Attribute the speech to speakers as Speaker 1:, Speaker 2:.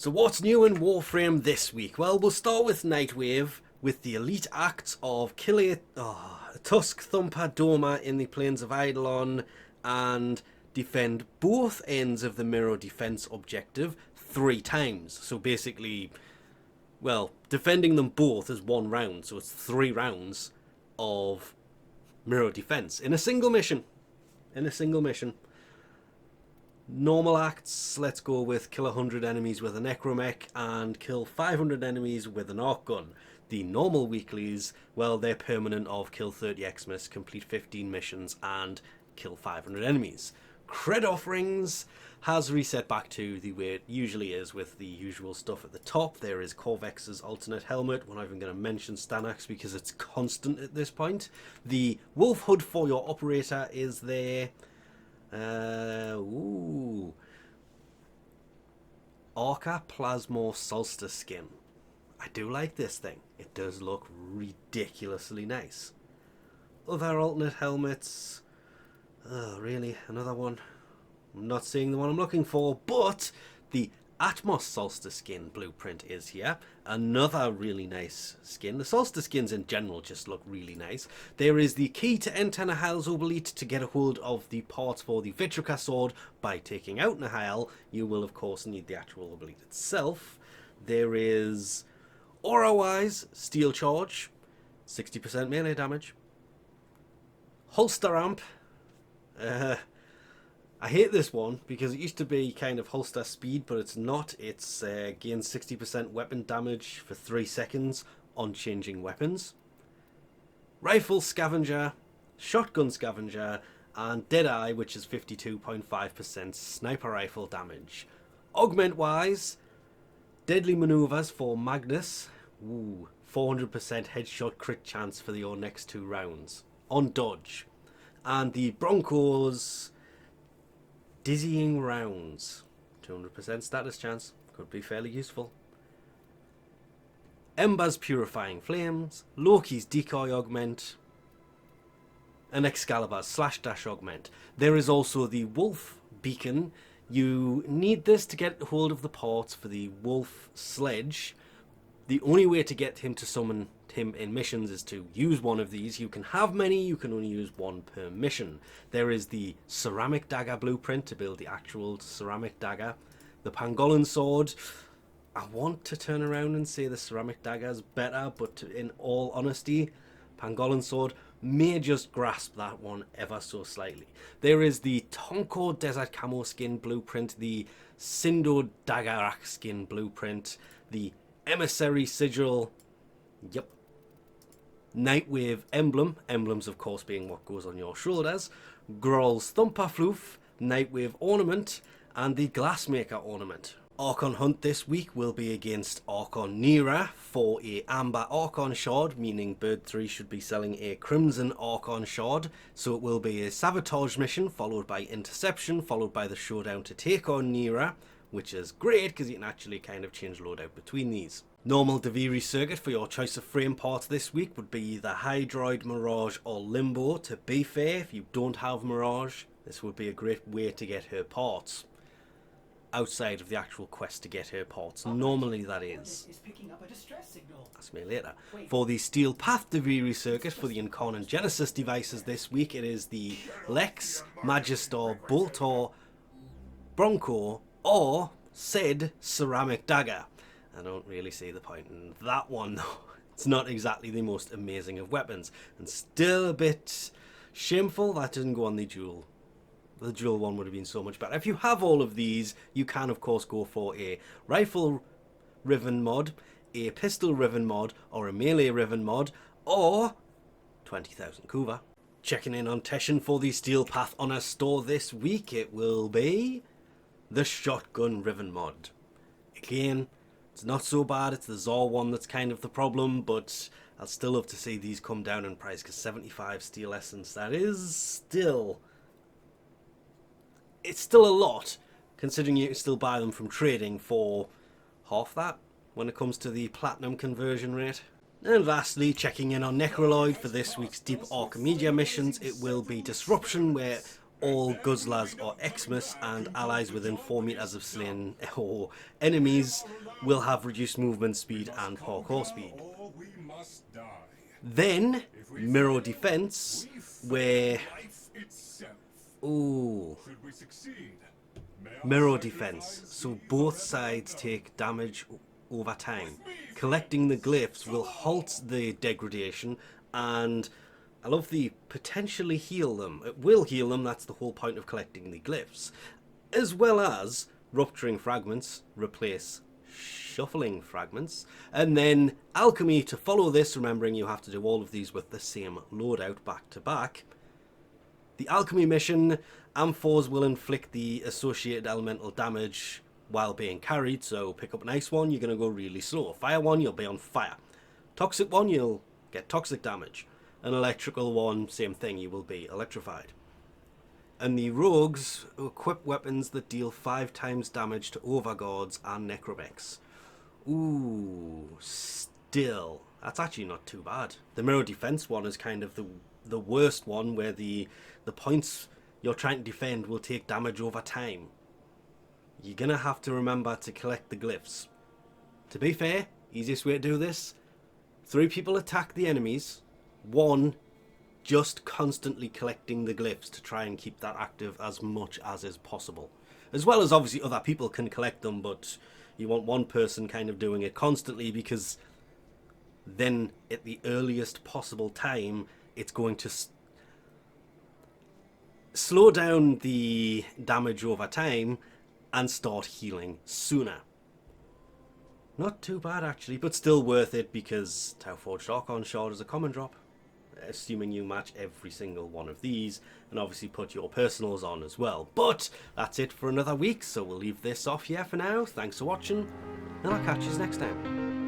Speaker 1: So what's new in Warframe this week? Well, we'll start with Nightwave, with the elite acts of kill a Tusk Thumper Doma in the Plains of Eidolon and defend both ends of the mirror defense objective 3 times. So basically, well, defending them both is 1 round, so it's 3 rounds of mirror defense in a single mission. Normal acts, let's go with kill 100 enemies with a Necromech and kill 500 enemies with an Arc Gun. The normal weeklies, well, they're permanent of kill 30 Xmas, complete 15 missions and kill 500 enemies. Cred offerings has reset back to the way it usually is with the usual stuff at the top. There is Corvex's alternate helmet. We're not even going to mention Stanax because it's constant at this point. The Wolf Hood for your operator is there. Orca Plasmor Solstice skin. I do like this thing. It does look ridiculously nice. Other alternate helmets. Oh, really? Another one? I'm not seeing the one I'm looking for, but the Atmos Solstice skin blueprint is here. Another really nice skin. The Solstice skins in general just look really nice. There is the key to enter Nahal's Obelite to get a hold of the parts for the Vitrica sword by taking out Nahal. You will of course need the actual Obelite itself. There is Aura-wise Steel Charge, 60% melee damage. Holster Amp. I hate this one because it used to be kind of holster speed, but it's not. It's gains 60% weapon damage for 3 seconds on changing weapons. Rifle Scavenger, Shotgun Scavenger, and Deadeye, which is 52.5% sniper rifle damage. Augment wise, Deadly Maneuvers for Magnus. 400% headshot crit chance for your next 2 rounds on dodge. And the Broncos Dizzying Rounds, 200% status chance, could be fairly useful. Ember's Purifying Flames, Loki's Decoy Augment, and Excalibur's Slash Dash Augment. There is also the Wolf Beacon. You need this to get hold of the parts for the Wolf Sledge. The only way to get him to summon him in missions is to use one of these. You can have many, you can only use 1 per mission. There is the Ceramic Dagger blueprint to build the actual Ceramic Dagger. The Pangolin Sword. I want to turn around and say the Ceramic Dagger is better, but in all honesty, Pangolin Sword may just grasp that one ever so slightly. There is the Tonko Desert Camo skin blueprint, the Sindo Dagarak skin blueprint, the Emissary Sigil, Nightwave Emblem, emblems of course being what goes on your shoulders, Groll's Thumper Floof, Nightwave Ornament, and the Glassmaker Ornament. Archon Hunt this week will be against Archon Nera for a Amber Archon Shard, meaning Bird 3 should be selling a Crimson Archon Shard, so it will be a Sabotage mission followed by Interception, followed by the showdown to take on Nera, which is great because you can actually kind of change loadout between these. Normal Duviri circuit for your choice of frame parts this week would be either Hydroid, Mirage or Limbo. To be fair, if you don't have Mirage, this would be a great way to get her parts. Outside of the actual quest to get her parts. Normally that is.
Speaker 2: Picking up a distress signal.
Speaker 1: Ask me later. For the Steel Path Duviri circuit for the Incarnate Genesis devices this week, it is the Lex, Magister, Boltor, Bronco, or said Ceramic Dagger. I don't really see the point in that one though. It's not exactly the most amazing of weapons, and still a bit shameful that didn't go on the duel. The dual one would have been so much better. If you have all of these, you can of course go for a Rifle Riven mod, a Pistol Riven mod, or a Melee Riven mod, or 20,000 Kuva. Checking in on Teshin for the Steel Path Honor store this week, it will be the Shotgun Riven mod. Again, it's not so bad, it's the Zor one that's kind of the problem, but I'll still love to see these come down in price because 75 Steel Essence, that is still... It's still a lot, considering you can still buy them from trading for half that when it comes to the platinum conversion rate. And lastly, checking in on Necraloid for this week's Deep Archimedia missions, it will be Disruption, where all Guzzlers or Xmas and allies within 4 meters of slain or enemies will have reduced movement speed and parkour speed. Then, Mirror Defense, where... Ooh. Mirror Defense, so both sides take damage over time. Collecting the glyphs will halt the degradation and, I love the potentially heal them. It will heal them, that's the whole point of collecting the glyphs. As well as rupturing fragments, replace shuffling fragments, and then alchemy to follow this, remembering you have to do all of these with the same loadout back to back. The alchemy mission, amphors will inflict the associated elemental damage while being carried, so pick up an ice one, you're going to go really slow. Fire one, you'll be on fire. Toxic one, you'll get toxic damage. An electrical one, same thing, you will be electrified. And the rogues equip weapons that deal 5 times damage to overguards and necromechs. Ooh, still, that's actually not too bad. The mirror defense one is kind of the worst one, where the points you're trying to defend will take damage over time. You're gonna have to remember to collect the glyphs. To be fair, easiest way to do this, 3 people attack the enemies, 1 just constantly collecting the glyphs to try and keep that active as much as is possible. As well as obviously other people can collect them, but you want 1 person kind of doing it constantly, because then at the earliest possible time it's going to slow down the damage over time and start healing sooner. Not too bad actually, but still worth it, because Tau Forged Archon Shard is a common drop, assuming you match every single one of these, and obviously put your personals on as well. But that's it for another week, so we'll leave this off here for now. Thanks for watching, and I'll catch you next time.